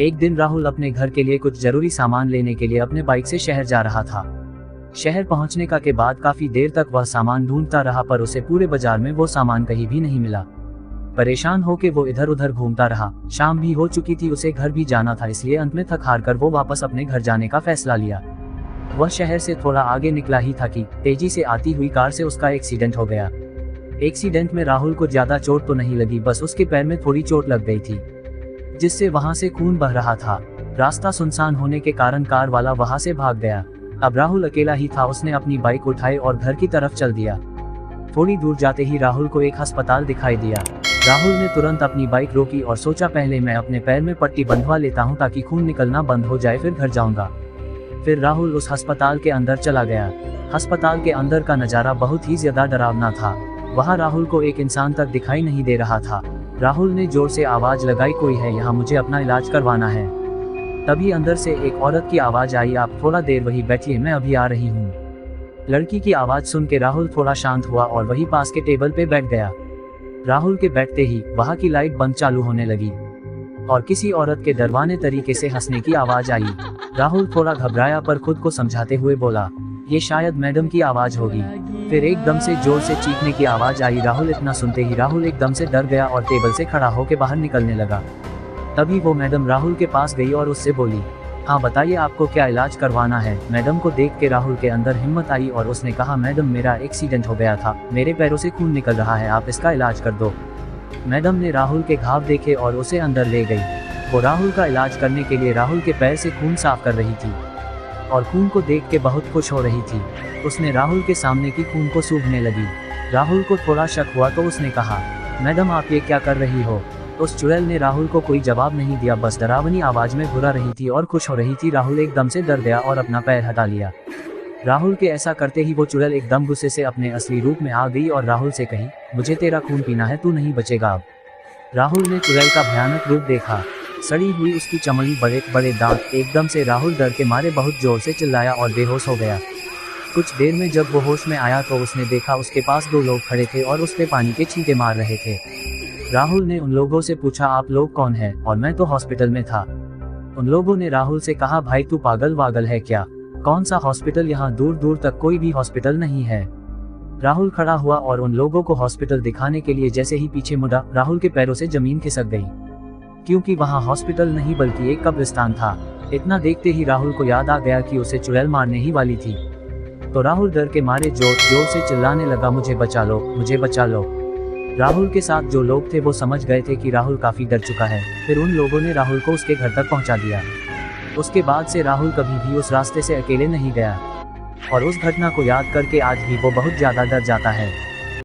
एक दिन राहुल अपने घर के लिए कुछ जरूरी सामान लेने के लिए अपने बाइक से शहर जा रहा था। शहर पहुंचने के बाद काफी देर तक वह सामान ढूंढता रहा, पर उसे पूरे बाजार में वो सामान कहीं भी नहीं मिला। परेशान होकर वो इधर उधर घूमता रहा। शाम भी हो चुकी थी, उसे घर भी जाना था, इसलिए अंत में थक हार कर वो वापस अपने घर जाने का फैसला लिया। वह शहर से थोड़ा आगे निकला ही था कि तेजी से आती हुई कार से उसका एक्सीडेंट हो गया। एक्सीडेंट में राहुल को ज्यादा चोट तो नहीं लगी, बस उसके पैर में थोड़ी चोट लग गई थी, जिससे वहां से खून बह रहा था। रास्ता सुनसान होने के कारण कार वाला वहां से भाग गया। अब राहुल अकेला ही था। उसने अपनी बाइक उठाई और घर की तरफ चल दिया। थोड़ी दूर जाते ही राहुल को एक अस्पताल दिखाई दिया। राहुल ने तुरंत अपनी बाइक रोकी और सोचा, पहले मैं अपने पैर में पट्टी बंधवा लेता हूँ ताकि खून निकलना बंद हो जाए, फिर घर जाऊंगा। फिर राहुल उस अस्पताल के अंदर चला गया। अस्पताल के अंदर का नजारा बहुत ही ज्यादा डरावना था। वहां राहुल को एक इंसान तक दिखाई नहीं दे रहा था। राहुल ने जोर से आवाज लगाई, कोई है यहाँ, मुझे अपना इलाज करवाना है। तभी अंदर से एक औरत की आवाज आई, आप थोड़ा देर वहीं बैठिए, मैं अभी आ रही हूँ। लड़की की आवाज सुन के राहुल थोड़ा शांत हुआ और वहीं पास के टेबल पे बैठ गया। राहुल के बैठते ही वहां की लाइट बंद चालू होने लगी और किसी औरत के डरवाने तरीके से हंसने की आवाज आई। राहुल थोड़ा घबराया, पर खुद को समझाते हुए बोला, ये शायद मैडम की आवाज होगी। फिर एकदम से जोर से चीखने की आवाज आई। राहुल इतना सुनते ही राहुल एकदम से डर गया और टेबल से खड़ा होकर बाहर निकलने लगा। तभी वो मैडम राहुल के पास गई और उससे बोली, हाँ बताइए, आपको क्या इलाज करवाना है। मैडम को देख के राहुल के अंदर हिम्मत आई और उसने कहा, मैडम मेरा एक्सीडेंट हो गया था, मेरे पैरों से खून निकल रहा है, आप इसका इलाज कर दो। मैडम ने राहुल के घाव देखे और उसे अंदर ले गई। वो राहुल का इलाज करने के लिए राहुल के पैर से खून साफ कर रही थी और खून को देख के बहुत खुश हो रही थी। उसने राहुल के सामने की खून को सूंघने लगी। राहुल को थोड़ा शक हुआ तो उसने कहा, मैडम आप ये क्या कर रही हो। उस चुड़ैल ने राहुल को कोई जवाब नहीं दिया, बस डरावनी आवाज में घुरा रही थी और खुश हो रही थी। राहुल एकदम से डर गया और अपना पैर हटा लिया। राहुल के ऐसा करते ही वो चुड़ैल एकदम गुस्से से अपने असली रूप में आ गई और राहुल से कही, मुझे तेरा खून पीना है, तू नहीं बचेगा अब। राहुल ने चुड़ैल का भयानक रूप देखा। सड़ी हुई उसकी चमड़ी, बड़े बड़े दांत। एकदम से राहुल डर के मारे बहुत जोर से चिल्लाया और बेहोश हो गया। कुछ देर में जब वो होश में आया तो उसने देखा उसके पास 2 लोग खड़े थे और उस पे पानी के छींटे मार रहे थे। राहुल ने उन लोगों से पूछा, आप लोग कौन हैं? और मैं तो हॉस्पिटल में था। उन लोगों ने राहुल से कहा, भाई तू पागल वागल है क्या? कौन सा हॉस्पिटल, यहाँ दूर दूर तक कोई भी हॉस्पिटल नहीं है। राहुल खड़ा हुआ और उन लोगों को हॉस्पिटल दिखाने के लिए जैसे ही पीछे मुड़ा, राहुल के पैरों से जमीन खिसक गई, क्योंकि वहाँ हॉस्पिटल नहीं बल्कि एक कब्रिस्तान था। इतना देखते ही राहुल को याद आ गया कि उसे चुड़ैल मारने ही वाली थी। तो राहुल डर के मारे जोर जोर से चिल्लाने लगा, मुझे बचा लो, मुझे बचा लो। राहुल के साथ जो लोग थे वो समझ गए थे कि राहुल काफी डर चुका है। फिर उन लोगों ने राहुल को उसके घर तक पहुंचा दिया। उसके बाद से राहुल कभी भी उस रास्ते से अकेले नहीं गया और उस घटना को याद करके आज भी वो बहुत ज्यादा डर जाता है।